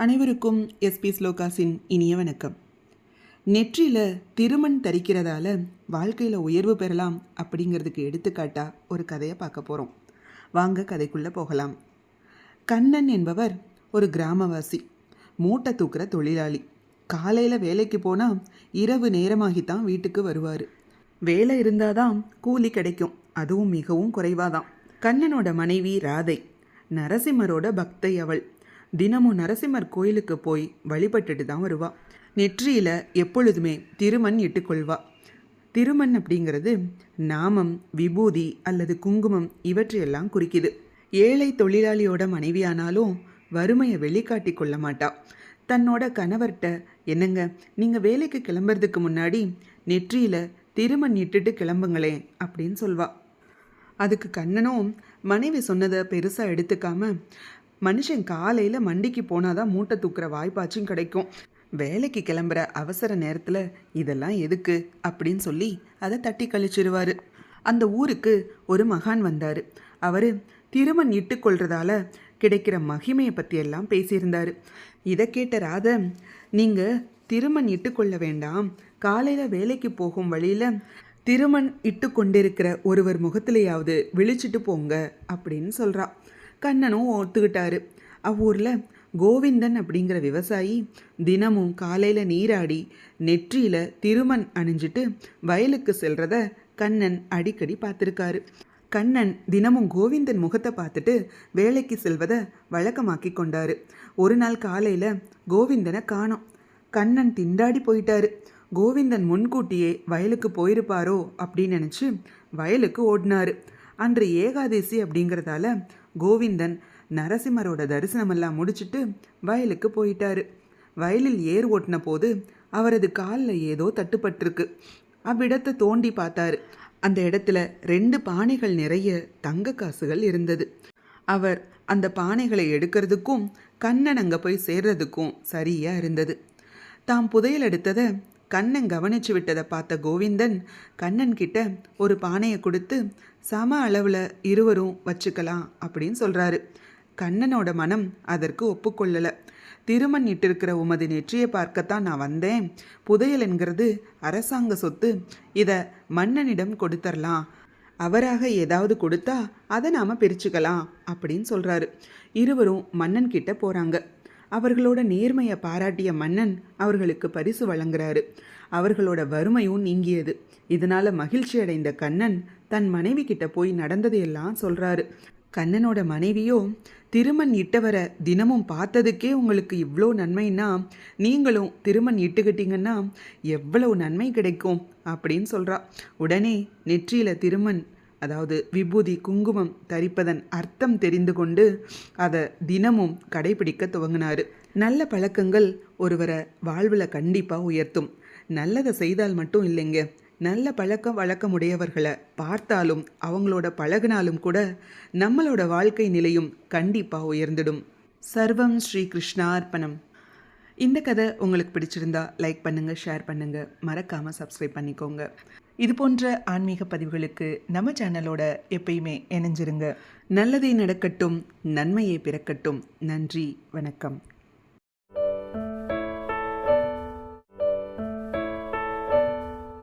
அனைவருக்கும் எஸ்பி ஸ்லோகாஸின் இனிய வணக்கம். நெற்றியில் திருமண் தரிக்கிறதால வாழ்க்கையில் உயர்வு பெறலாம் அப்படிங்கிறதுக்கு எடுத்துக்காட்டா ஒரு கதையை பார்க்க போகிறோம். வாங்க கதைக்குள்ளே போகலாம். கண்ணன் என்பவர் ஒரு கிராமவாசி, மூட்டை தூக்குற தொழிலாளி. காலையில் வேலைக்கு போனால் இரவு நேரமாகித்தான் வீட்டுக்கு வருவார். வேலை இருந்தால் தான் கூலி கிடைக்கும், அதுவும் மிகவும் குறைவாதான். கண்ணனோட மனைவி ராதை நரசிம்மரோட பக்தை. அவள் தினமும் நரசிம்மர் கோயிலுக்கு போய் வழிபட்டுட்டு தான் வருவா. நெற்றியில் எப்பொழுதுமே திருமண் இட்டுக்கொள்வா. திருமண் அப்படிங்கிறது நாமம், விபூதி அல்லது குங்குமம் இவற்றையெல்லாம் குறிக்குது. ஏழை தொழிலாளியோட மனைவியானாலும் வறுமையை வெளிக்காட்டி கொள்ள மாட்டா. தன்னோட கணவர்கிட்ட, என்னங்க நீங்கள் வேலைக்கு கிளம்புறதுக்கு முன்னாடி நெற்றியில் திருமண் இட்டுட்டு கிளம்புங்களே அப்படின்னு சொல்வா. அதுக்கு கண்ணனும் மனைவி சொன்னதை பெருசாக எடுத்துக்காம, மனுஷன் காலையில் மண்டிக்கு போனாதான் மூட்டை தூக்குற வாய்ப்பாச்சும் கிடைக்கும், வேலைக்கு கிளம்புற அவசர நேரத்தில் இதெல்லாம் எதுக்கு அப்படின்னு சொல்லி அதை தட்டி கழிச்சிருவார். அந்த ஊருக்கு ஒரு மகான் வந்தார். அவர் திருமண் இட்டுக்கொள்றதால கிடைக்கிற மகிமையை பற்றியெல்லாம் பேசியிருந்தார். இதை கேட்ட ராதை, நீங்கள் திருமண் இட்டுக்கொள்ள வேண்டாம், காலையில் வேலைக்கு போகும் வழியில் திருமண் இட்டு கொண்டிருக்கிற ஒருவர் முகத்திலேயாவது விழிச்சிட்டு போங்க அப்படின்னு சொல்கிறா. கண்ணனும் ஒத்துக்கிட்டாரு. அவ்வூரில் கோவிந்தன் அப்படிங்கிற விவசாயி தினமும் காலையில் நீராடி நெற்றியில் திருமண் அணிஞ்சிட்டு வயலுக்கு செல்றத கண்ணன் அடிக்கடி பார்த்துருக்காரு. கண்ணன் தினமும் கோவிந்தன் முகத்தை பார்த்துட்டு வேலைக்கு செல்வதை வழக்கமாக்கி கொண்டாரு. ஒரு நாள் காலையில் கோவிந்தனை காணோம். கண்ணன் திண்டாடி போயிட்டாரு. கோவிந்தன் முன்கூட்டியே வயலுக்கு போயிருப்பாரோ அப்படின்னு நினச்சி வயலுக்கு ஓடினாரு. அன்று ஏகாதசி அப்படிங்கிறதால கோவிந்தன் நரசிம்மரோட தரிசனமெல்லாம் முடிச்சுட்டு வயலுக்கு போயிட்டாரு. வயலில் ஏர் ஓட்டின போது அவரது காலில் ஏதோ தட்டுப்பட்டிருக்கு. அவ்விடத்தை தோண்டி பார்த்தாரு. அந்த இடத்துல 2 பானைகள் நிறைய தங்க காசுகள் இருந்தது. அவர் அந்த பானைகளை எடுக்கிறதுக்கும் கண்ணன் அங்கே போய் சேர்றதுக்கும் சரியாக இருந்தது. தாம் புதையல் எடுத்ததை கண்ணன் கவனிச்சு விட்டதை பார்த்த கோவிந்தன் கண்ணன் கிட்ட ஒரு பானையை கொடுத்து சம அளவில் இருவரும் வச்சுக்கலாம் அப்படின்னு சொல்கிறாரு. கண்ணனோட மனம் அதற்கு ஒப்புக்கொள்ளலை. திருமண் இட்டிருக்கிற உமது நெற்றியை பார்க்கத்தான் நான் வந்தேன். புதையல் என்கிறது அரசாங்க சொத்து, இதை மன்னனிடம் கொடுத்துடலாம், அவராக ஏதாவது கொடுத்தா அதை நாம் பிரிச்சுக்கலாம் அப்படின்னு சொல்கிறாரு. இருவரும் மன்னன் கிட்ட போகிறாங்க. அவர்களோட நேர்மையை பாராட்டிய மன்னன் அவர்களுக்கு பரிசு வழங்குறாரு. அவர்களோட வறுமையும் நீங்கியது. இதனால் மகிழ்ச்சி அடைந்த கண்ணன் தன் மனைவி கிட்ட போய் நடந்ததையெல்லாம் சொல்கிறாரு. கண்ணனோட மனைவியோ, திருமண் இட்டவரை தினமும் பார்த்ததுக்கே உங்களுக்கு இவ்வளோ நன்மைன்னா நீங்களும் திருமண் இட்டுக்கிட்டீங்கன்னா எவ்வளவு நன்மை கிடைக்கும் அப்படின்னு சொல்கிறா. உடனே நெற்றியில் திருமண், அதாவது விபூதி குங்குமம் தரிப்பதன் அர்த்தம் தெரிந்து கொண்டு அதை தினமும் கடைபிடிக்க துவங்கினார். நல்ல பழக்கங்கள் ஒருவரை வாழ்வில் கண்டிப்பாக உயர்த்தும். நல்லதை செய்தால் மட்டும் இல்லைங்க, நல்ல பழக்கம் வழக்கமுடையவர்களை பார்த்தாலும் அவங்களோட பழகினாலும் கூட நம்மளோட வாழ்க்கை நிலையும் கண்டிப்பாக உயர்ந்துடும். சர்வம் ஸ்ரீ கிருஷ்ணார்ப்பணம். இந்த கதை உங்களுக்கு பிடிச்சிருந்தா லைக் பண்ணுங்கள், ஷேர் பண்ணுங்கள், மறக்காமல் சப்ஸ்கிரைப் பண்ணிக்கோங்க. இது போன்ற ஆன்மீக பதிவுகளுக்கு நம்ம சேனலோட எப்பயுமே இணைஞ்சிருங்க. நல்லதே நடக்கட்டும், நன்மையே பிறக்கட்டும். நன்றி, வணக்கம்.